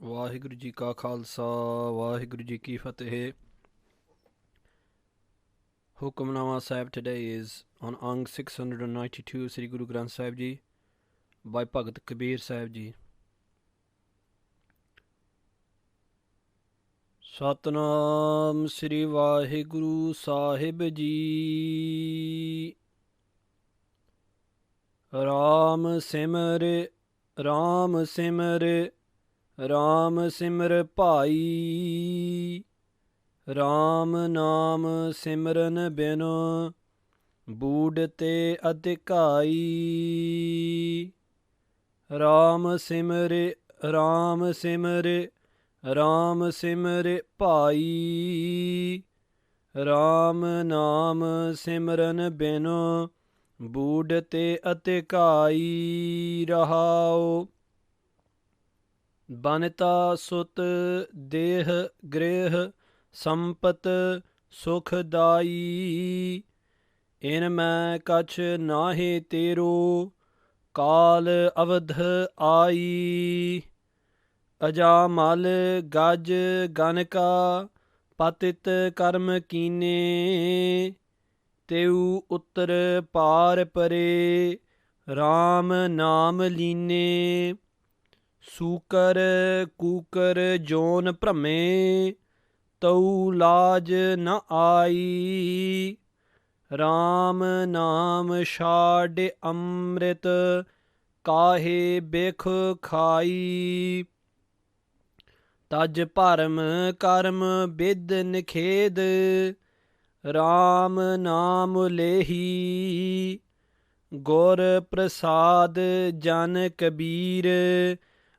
ਵਾਹਿਗੁਰੂ ਜੀ ਕਾ ਖਾਲਸਾ ਵਾਹਿਗੁਰੂ ਜੀ ਕੀ ਫਤਿਹ. Hukamnama Sahib today is on Ang 692 Sri Guru Granth Sahib Ji by Bhagat Kabeer Sahib Ji. Satnam Sri Vaheguru Sahib Ji. Ram Simre Ram Simre Ram Simr Bhai. Ram ਨਾਮ ਸਿਮਰਨ ਬਿਨ ਬੂਢ ਤੇ ਅਧਿਕਾਈ. ਰਾਮ ਸਿਮਰੇ ਰਾਮ ਸਿਮਰੇ ਰਾਮ ਸਿਮਰੇ ਭਾਈ. ਰਾਮ ਨਾਮ ਸਿਮਰਨ ਬਿਨ ਬੂਢ ਤੇ ਅਧਿਕਾਈ. ਰਹਾਉ ਬਨਤਾ ਸੁਤ ਦੇਹ ਗ੍ਰਹਿ ਸੰਪਤ ਸੁਖਦਾਈ. ਇਨ ਮੈਂ ਕਛ ਨਾਹੀ ਤੇਰੋ ਕਾਲ ਅਵਧ ਆਈ. ਅਜਾਮਲ ਗਜ ਗਨਕਾ ਪਤਿਤ ਕਰਮ ਕੀਨੇ. ਤੇਉ ਉਤਰ ਪਾਰ ਪਰੇ ਰਾਮ ਨਾਮ ਲੀਨੇ. ਸੂਕਰ ਕੂਕਰ ਜੋਨ ਭ੍ਰਮੇ ਤਉ ਲਾਜ ਨ ਆਈ. ਰਾਮ ਨਾਮ ਛਾਡਿ ਅੰਮ੍ਰਿਤ ਕਾਹੇ ਬਿਖ ਖਾਈ. ਤਜ ਭਰਮ ਕਰਮ ਬਿਦ ਨਿਖੇਦ ਰਾਮ ਨਾਮ ਲੇਹੀ. ਗੁਰ ਪ੍ਰਸਾਦ ਜਨ ਕਬੀਰ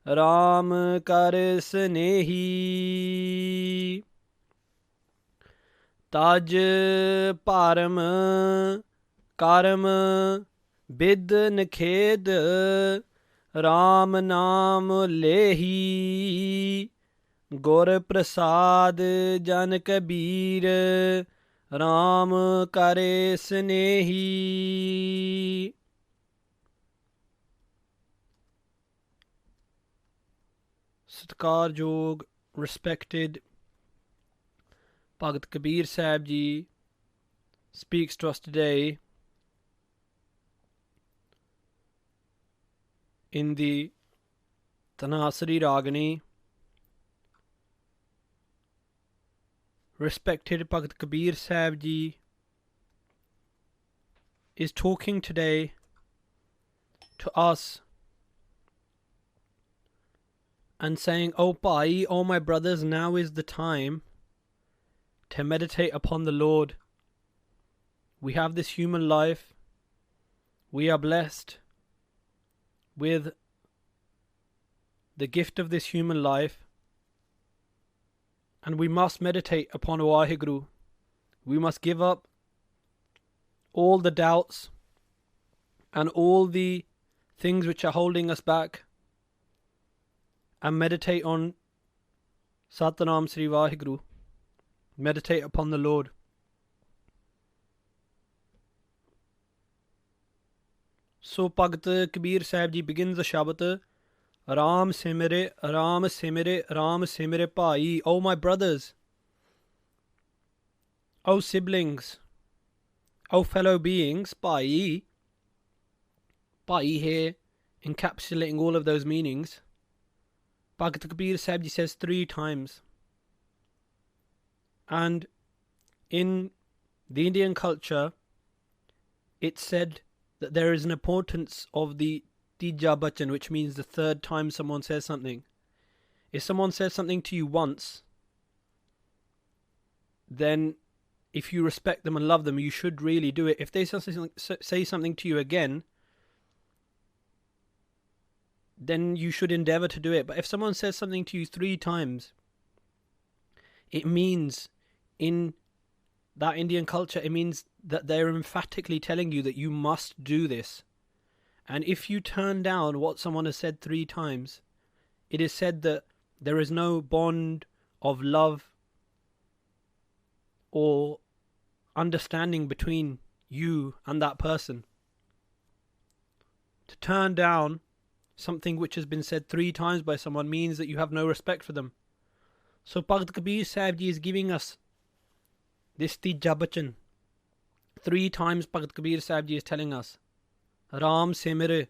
ਰਾਮ ਕਰ ਸਨੇਹੀ. ਤਜ ਭਰਮ ਕਰਮ ਬਿਦ ਨਿਖੇਦ ਰਾਮ ਨਾਮ ਲੇਹੀ. ਗੁਰ ਪ੍ਰਸਾਦ ਜਨ ਕਬੀਰ ਰਾਮ ਕਰੇ ਸਨੇਹੀ. ਸਤਿਕਾਰਯੋਗ respected Bhagat Kabeer Sahib Ji speaks to us today in the Dhanasaree Ragini. Respected Bhagat Kabeer Sahib Ji is talking today to us and saying, "Oh Bhai, oh my brothers, now is the time to meditate upon the Lord. We have this human life. We are blessed with the gift of this human life, and we must meditate upon Waheguru. We must give up all the doubts and all the things which are holding us back and meditate on Satnam Sri Vaheguru. Meditate upon the Lord." So Bhagat Kabeer Sahib Ji begins the Shabad, Ram Simre, Ram Simre, Ram Simre Bhai. Oh my brothers, oh siblings, oh fellow beings. Bhai, Bhai here encapsulating all of those meanings. Bhagat Kabeer Sahib Ji says 3 times. And in the Indian culture, it's said that there is an importance of the Tija Bachan, which means the 3rd time someone says something. If someone says something to you once, then if you respect them and love them, you should really do it. If they say something to you again, then you should endeavor to do it. But if someone says something to you 3 times, it means, in that Indian culture, it means that they're emphatically telling you that you must do this. And if you turn down what someone has said 3 times, it is said that there is no bond of love or understanding between you and that person. To turn down something which has been said 3 times by someone means that you have no respect for them. So Bhagat Kabir Sahib Ji is giving us this tija bachan. 3 times Bhagat Kabir Sahib Ji is telling us, Ram Simir,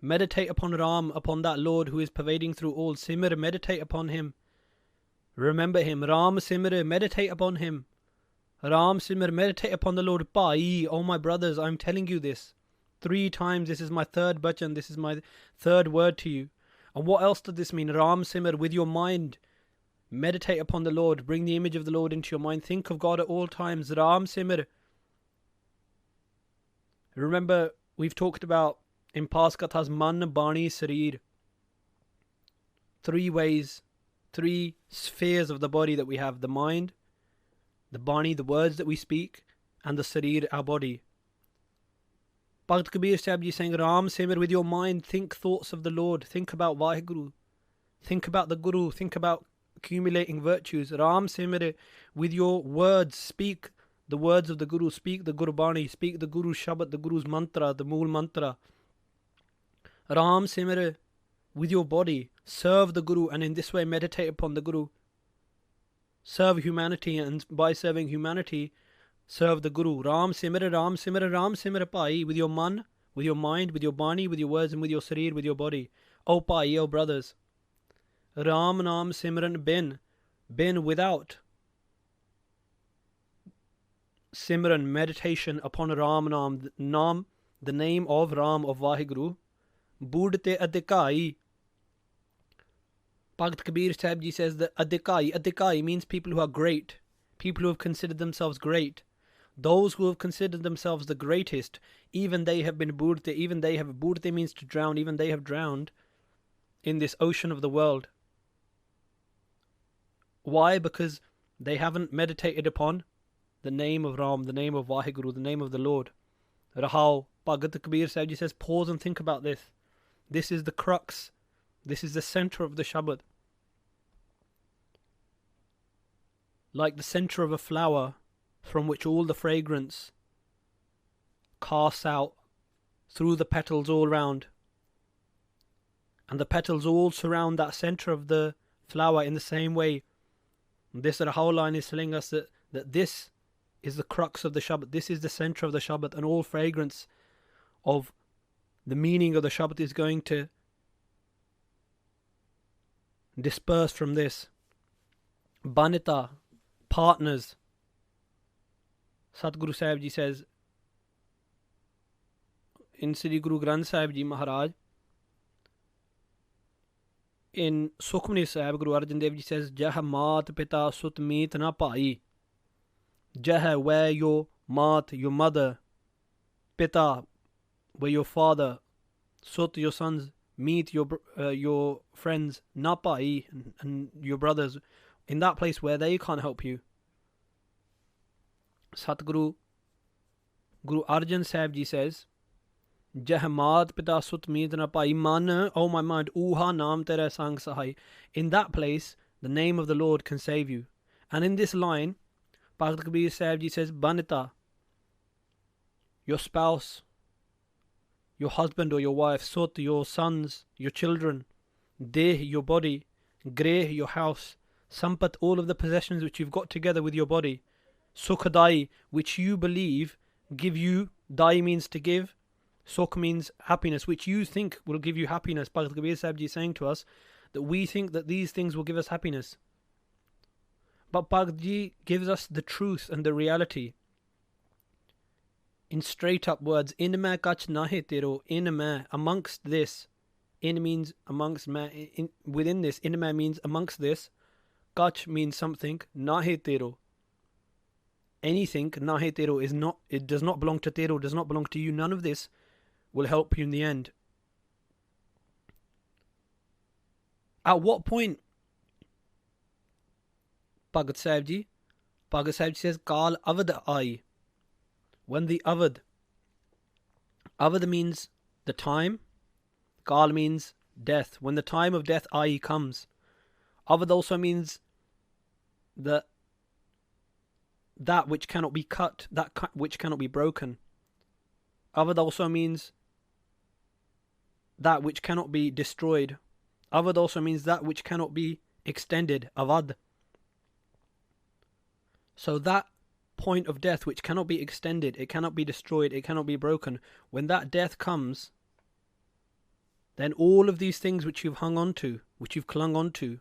meditate upon Ram, upon that Lord who is pervading through all. Simir, meditate upon him. Remember him. Ram Simir, meditate upon him. Ram Simir, meditate upon the Lord. Bhai, oh my brothers, I'm telling you this 3 times. This is my 3rd bachan. This is my 3rd word to you. And what else does this mean? Ram Simir, with your mind, meditate upon the Lord. Bring the image of the Lord into your mind. Think of God at all times. Ram Simir. Remember, we've talked about in past kathas, man, bani, sareer. 3 ways, 3 spheres of the body that we have. The mind, the bani, the words that we speak, and the sareer, our body. Bhagat Kabir Sahib Ji is saying, Ram Simir, with your mind, think thoughts of the Lord. Think about Vaheguru. Think about the Guru. Think about accumulating virtues. Ram Simir, with your words, speak the words of the Guru. Speak the Gurbani. Speak the Guru's Shabad, the Guru's mantra, the Mool mantra. Ram Simir, with your body, serve the Guru, and in this way meditate upon the Guru. Serve humanity, and by serving humanity, serve the Guru. Ram Simir, Ram Simir, Ram Simir, Bhai, with your man, with your mind, with your bani, with your words, and with your sareer, with your body. Oh Bhai, oh brothers. Ram Naam Simran bin without. Simran, meditation upon Ram Naam, the name of Ram, of Vaheguru. Budte Adikai. Bhagat Kabir Sahib Ji says that Adikai means people who are great, people who have considered themselves great. Those who have considered themselves the greatest, even they have been Budte, Budte means to drown, even they have drowned in this ocean of the world. Why? Because they haven't meditated upon the name of Ram, the name of Vaheguru, the name of the Lord. Rahao. Bhagat Kabir Sahib Ji says, pause and think about this. This is the crux. This is the center of the Shabad. Like the center of a flower from which all the fragrance casts out through the petals all round. And the petals all surround that center of the flower in the same way. This Rahao line is telling us that this is the crux of the Shabad. This is the center of the Shabad, and all fragrance of the meaning of the Shabad is going to disperse from this. Banita, partners. Satguru Sahib Ji says in Sri Guru Granth Sahib Ji Maharaj, in Sukhmani Sahib, Guru Arjan Dev Ji says, Jah Maat Pita Sut Meet Na Pai. Jah, where your Maat, your mother, Pita, where your father, Sut, your sons, meet your friends, Na Pai, and your brothers, in that place where they can't help you. Satguru Guru Arjan Sahib Ji says, Jahmad Pita Sut Meet Na Pai, Man, oh my mind, Uha Naam Tere Sang Sahai. In that place, the name of the Lord can save you. And in this line, Bhagat Kabir Sahib Ji says, Banita, your spouse, your husband or your wife, Sut, your sons, your children, Deh, your body, Greh, your house, Sampat, all of the possessions which you've got together with your body, Sukhadai, which you believe give you, Dai means to give, Sukh means happiness, which you think will give you happiness. Bhagat Kabir Sahib Ji is saying to us that we think that these things will give us happiness. But Bhagat Ji gives us the truth and the reality in straight up words. In me kach nahe tero, in me, amongst this. In means amongst me, within this. In me means amongst this. Kach means something. Nahe tero, anything. Nahe tero is not, it does not belong to tero, does not belong to you. None of this will help you in the end. At what point, Bhagat Sahib Ji? Bhagat Sahib Ji says, Kal Avad Ai. When the Avad means the time, Kal means death. When the time of death Ai comes. Avad also means that which cannot be cut, which cannot be broken. Avad also means that which cannot be destroyed. Avad also means that which cannot be extended. Avad. So that point of death which cannot be extended, it cannot be destroyed, it cannot be broken. When that death comes, then all of these things which you've hung on to, which you've clung on to,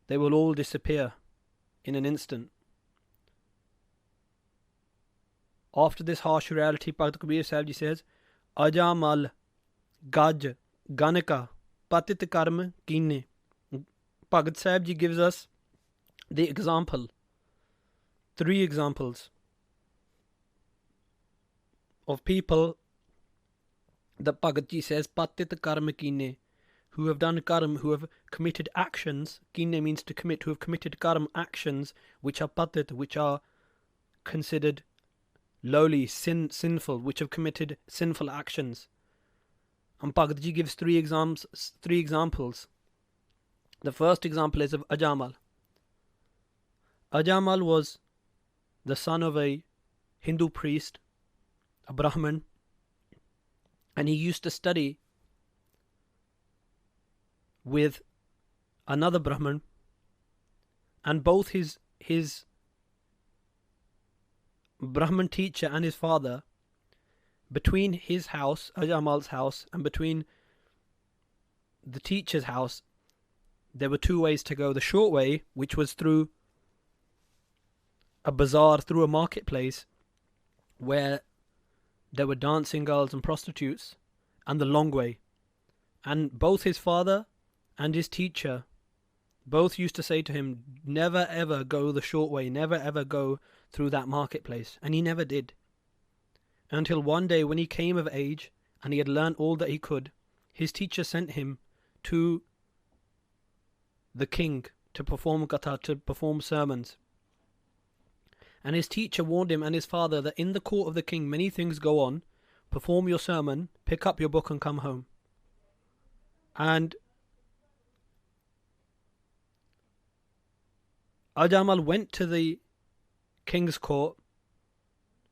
they will all disappear in an instant. After this harsh reality, Bhakt Kabeer Sahib Ji says, Ajaamal, Gaj, Ganika, Patit Karma, Kine. Bhakt Sahib Ji gives us the example, 3 examples of people that Bhakt Ji says, Patit Karma Kine, who have done karma, who have committed actions. Kine means to commit, who have committed karma, actions which are patit, which are considered lowly, sinful, which have committed sinful actions. And Bhakt Ji gives 3 examples. The first example is of Ajaamal. Ajaamal was the son of a Hindu priest, a Brahmin, and he used to study with another Brahmin, and both his Brahmin teacher and his father, between his house, Ajaamal's house, and between the teacher's house, there were 2 ways to go. The short way, which was through a bazaar, through a marketplace, where there were dancing girls and prostitutes, and the long way. And both his father and his teacher both used to say to him, never ever go the short way, never ever go through that marketplace. And he never did. Until one day when he came of age and he had learnt all that he could, his teacher sent him to the king to perform katha, to perform sermons. And his teacher warned him and his father that in the court of the king many things go on. Perform your sermon, pick up your book and come home. And Ajaamal went to the king's court,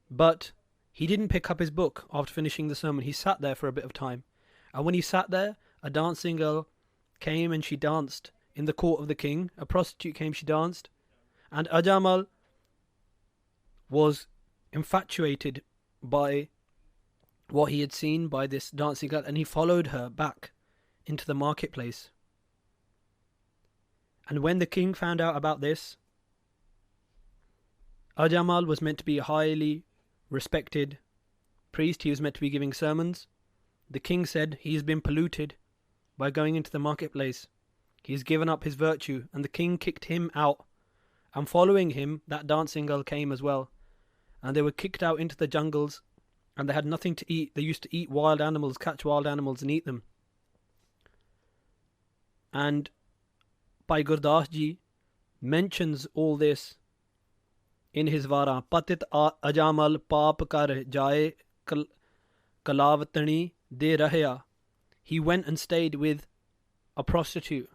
but he didn't pick up his book after finishing the sermon. He sat there for a bit of time. And when he sat there, a dancing girl came and she danced in the court of the king. A prostitute came, she danced. And Ajaamal was infatuated by what he had seen by this dancing girl, and he followed her back into the marketplace. And when the king found out about this, Ajaamal was meant to be a highly respected priest. He was meant to be giving sermons. The king said he has been polluted by going into the marketplace. He has given up his virtue, and the king kicked him out. And following him, that dancing girl came as well. And they were kicked out into the jungles, and they had nothing to eat. They used to eat wild animals, catch wild animals and eat them. And Bhai Gurdas Ji mentions all this in his Vara. Patit Ajaamal paap kar jaye kalavatani de rahya. He went and stayed with a prostitute.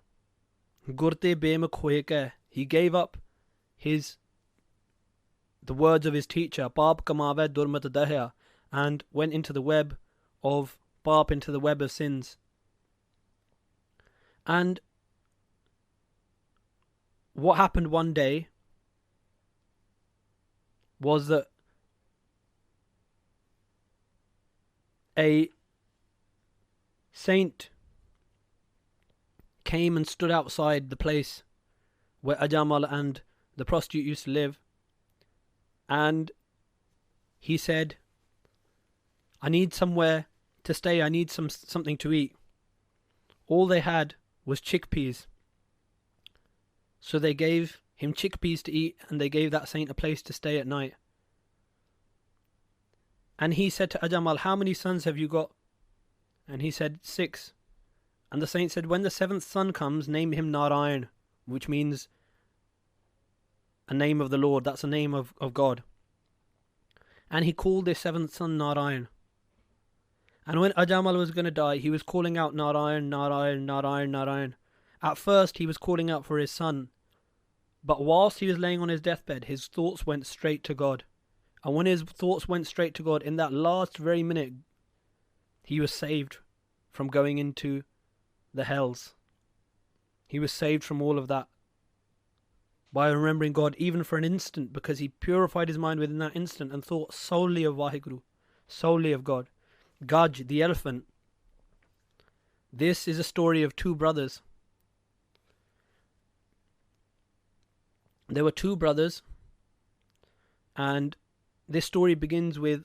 Gurte bemak hoye ke. He gave up the words of his teacher, paap kamave durmat dahya, and went into the web of paap, into the web of sins. And what happened one day was that a saint came and stood outside the place where Ajaamal and the prostitute used to live, and he said, I need somewhere to stay, I need something to eat. All they had was chickpeas. So they gave him chickpeas to eat, and they gave that saint a place to stay at night. And he said to Ajaamal, how many sons have you got? And he said, 6. And the saint said, when the 7th son comes, name him Narayan, which means a name of the Lord. That's a name of God. And he called this 7th son Narayan. And when Ajaamal was going to die, he was calling out Narayan, Narayan, Narayan, Narayan. At first he was calling out for his son, but whilst he was laying on his deathbed, his thoughts went straight to God. And when his thoughts went straight to God, in that last very minute, he was saved from going into the hells. He was saved from all of that by remembering God even for an instant, because he purified his mind within that instant and thought solely of Vaheguru, solely of God. Gaj, the elephant. This is a story of two brothers. There were two brothers, and this story begins with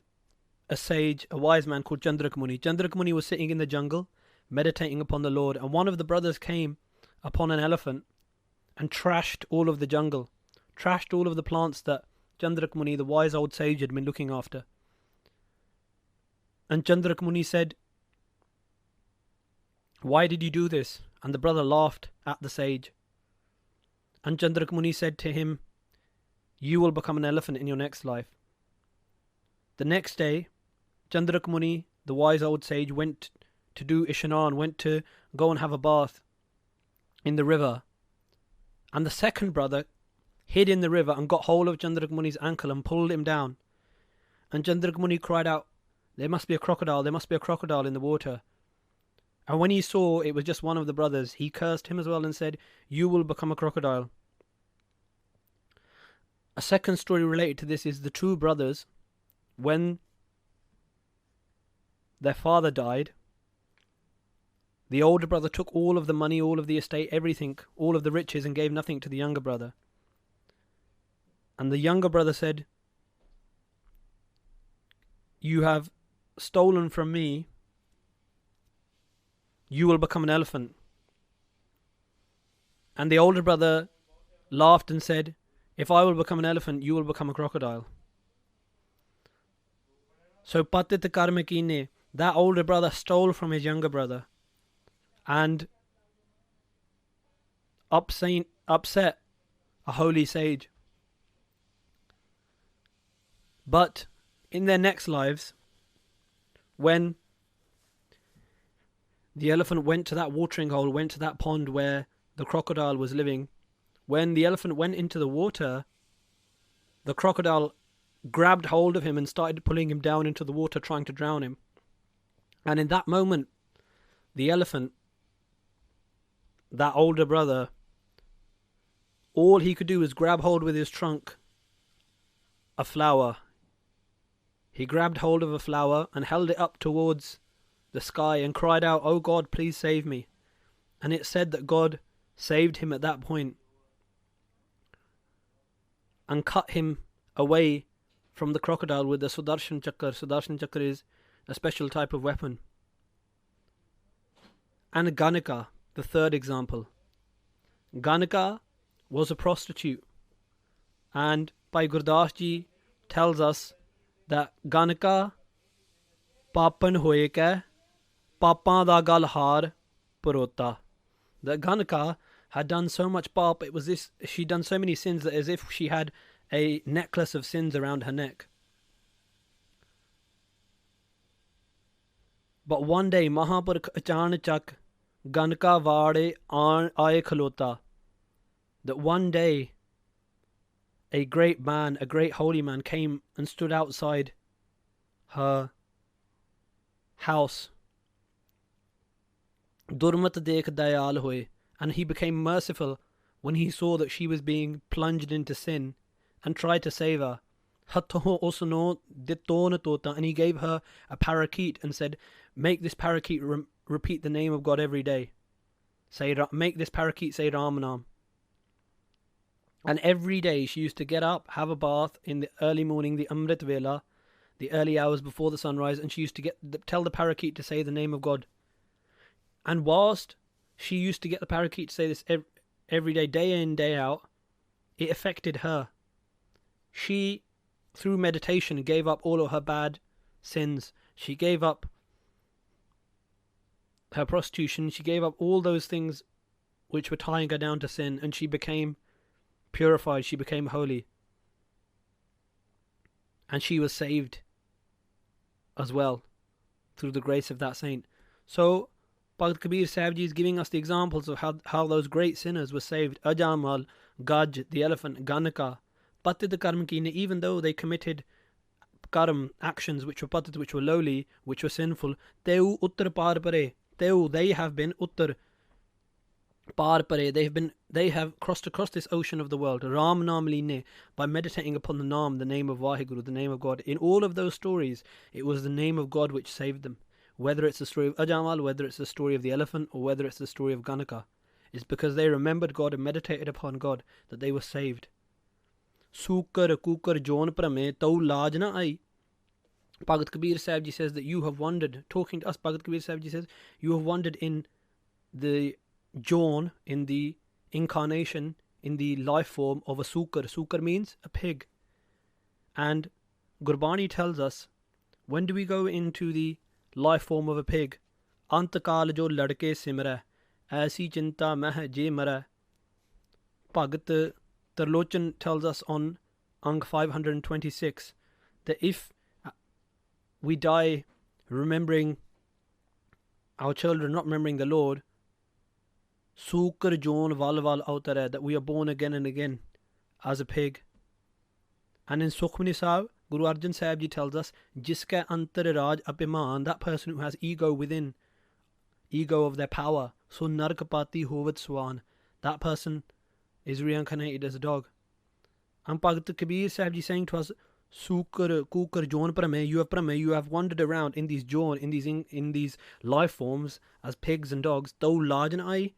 a sage, a wise man called Chandrak Muni. Chandrak Muni was sitting in the jungle, meditating upon the Lord, and one of the brothers came upon an elephant and trashed all of the jungle, trashed all of the plants that Chandrak Muni, the wise old sage, had been looking after. And Chandrak Muni said, "Why did you do this?" And the brother laughed at the sage. And Chandrak Muni said to him, "You will become an elephant in your next life." The next day, Chandrak Muni, the wise old sage, went to do Ishanan, went to go and have a bath in the river. And the second brother hid in the river and got hold of Chandrak Muni's ankle and pulled him down. And Chandrak Muni cried out, "There must be a crocodile, there must be a crocodile in the water." And when he saw it was just one of the brothers, he cursed him as well and said, "You will become a crocodile." A second story related to this is the two brothers, when their father died, the older brother took all of the money, all of the estate, everything, all of the riches, and gave nothing to the younger brother. And the younger brother said, "You have stolen from me, you will become an elephant." And the older brother laughed and said, "If I will become an elephant, you will become a crocodile." So Patit Karmakine, that older brother stole from his younger brother and upset a holy sage. But in their next lives, when the elephant went to that watering hole, went to that pond where the crocodile was living, when the elephant went into the water, the crocodile grabbed hold of him and started pulling him down into the water, trying to drown him. And in that moment, the elephant, that older brother, all he could do was grab hold with his trunk a flower. He grabbed hold of a flower and held it up towards the sky and cried out, "Oh God, please save me." And it said that God saved him at that point and cut him away from the crocodile with the Sudarshan Chakra. Sudarshan Chakra is a special type of weapon. And Ganika, the third example. Ganika was a prostitute. And Bhai Gurdas Ji tells us that Ganika papan hoye ke papan da gal har parota. That Ganika had done so much pap, it was this, she'd done so many sins that as if she had a necklace of sins around her neck. But one day, Mahapur Achanachak Ganika Vade Aaye Khalota. That one day, a great man, a great holy man came and stood outside her house. Durmat dekh dayal hoye. And he became merciful when he saw that she was being plunged into sin and tried to save her. And he gave her a parakeet and said, "Make this parakeet repeat the name of God every day. Make this parakeet say Ramanam." And every day she used to get up, have a bath in the early morning, the Amrit Vela, the early hours before the sunrise, and she used to tell the parakeet to say the name of God. And whilst she used to get the parakeet to say this every day, day in, day out, it affected her. She, through meditation, gave up all of her bad sins. She gave up her prostitution. She gave up all those things which were tying her down to sin, and she became purified. She became holy. And she was saved as well through the grace of that saint. So Bhakt Kabeer Sahib Ji is giving us the examples of how those great sinners were saved. Ajaamal, Gaj, the elephant, Ganika, Patid Karmakine, even though they committed karm, actions which were patit, which were lowly, which were sinful, teu uttar par pare, teu, they have been uttar par pare, they have crossed across this ocean of the world, Ram Nam Line, by meditating upon the Naam, the name of Vaheguru, the name of God. In all of those stories, it was the name of God which saved them. Whether it's the story of Ajaamal, whether it's the story of the elephant, or whether it's the story of Ganaka, it's because they remembered God and meditated upon God that they were saved. Sukar kukar jon prame tau laaj na ai. Bhagat Kabeer Sahib Ji says that you have wandered, talking to us, Bhagat Kabeer Sahib Ji says, you have wandered in the John, in the incarnation, in the life form of a Sukar. Sukar means a pig. And Gurbani tells us, when do we go into the life form of a pig? Antakal jo ladke simra, aisi chinta meh je mara. Bhagat Tarlochan tells us on Ang 526 that if we die remembering our children, not remembering the Lord, Sukar Jon Val Val Autare, that we are born again and again as a pig. And in Sukhmani Sahib, Guru Arjan Sahib Ji tells us, Jiska Antar Raj Apiman, that person who has ego within, ego of their power, so Narkapati Hovad Swan, that person is reincarnated as a dog. And Bhagat Kabeer Sahib Ji saying to us, Sukar Kukar Jon Prame, you have wandered around in these Jon, in these life forms as pigs and dogs. Tau Lajan Ai,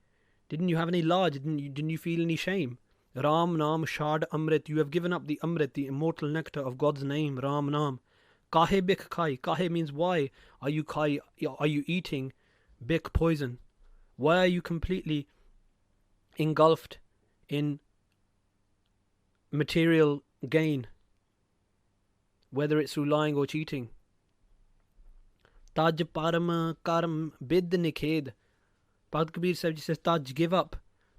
didn't you have any large? Didn't you feel any shame? Ram Nam Shad Amrit, you have given up the Amrit, the immortal nectar of God's name, Ram Nam. Kahe Bik Khai, Kahe means why are you Khai, are you eating Bik poison? Why are you completely engulfed in material gain, whether it's through lying or cheating? Taj param karm bid nikhed. Bhagat Kabeer Sahib Ji says, Taj, give up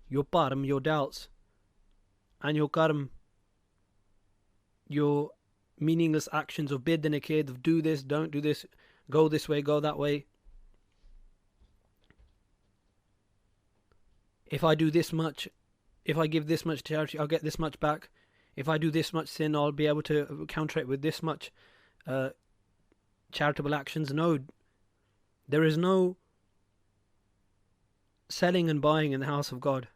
your param, your doubts, and your karm, your meaningless actions of bid nikhed, of do this, don't do this, go this way, go that way. If I do this much, if I give this much charity, I'll get this much back. If I do this much sin, I'll be able to counter it with this much charitable actions. No, there is no selling and buying in the house of God.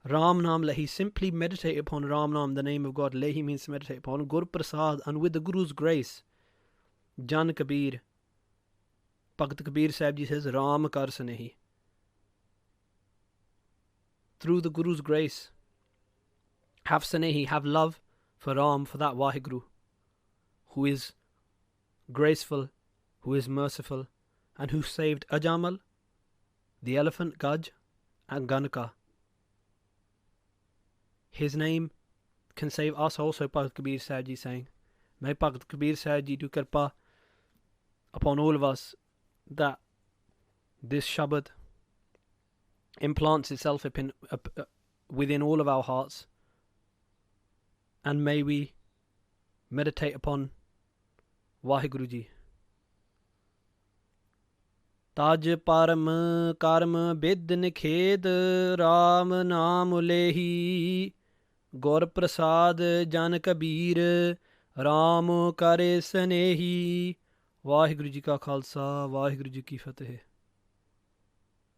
Ram Nam Lehi, simply meditate upon Ram Nam, the name of God. Lehi means to meditate upon. Gur Prasad, and with the Guru's grace. Jan Kabeer, Bhagat Kabeer Sahib Ji says, Ram Kar Sanehi. Through the Guru's grace, have Sanehi, have love for Ram, for that Vaheguru, who is graceful, who is merciful, and who saved Ajaamal, the elephant, Gaj, and Ganaka. His name can save us also, Bhagat Kabeer Sahib Ji saying. May Bhagat Kabeer Sahib Ji do kirpa upon all of us that this Shabad implants itself within all of our hearts, and may we meditate upon Vaheguru Ji. Taj param karm bid nikhed, Ram Naam Lehi, Gur Prasad Jan Kabeer, Ram Kare Sanehi. Vaheguru Ji ka Khalsa, Vaheguru Ji ki Fateh.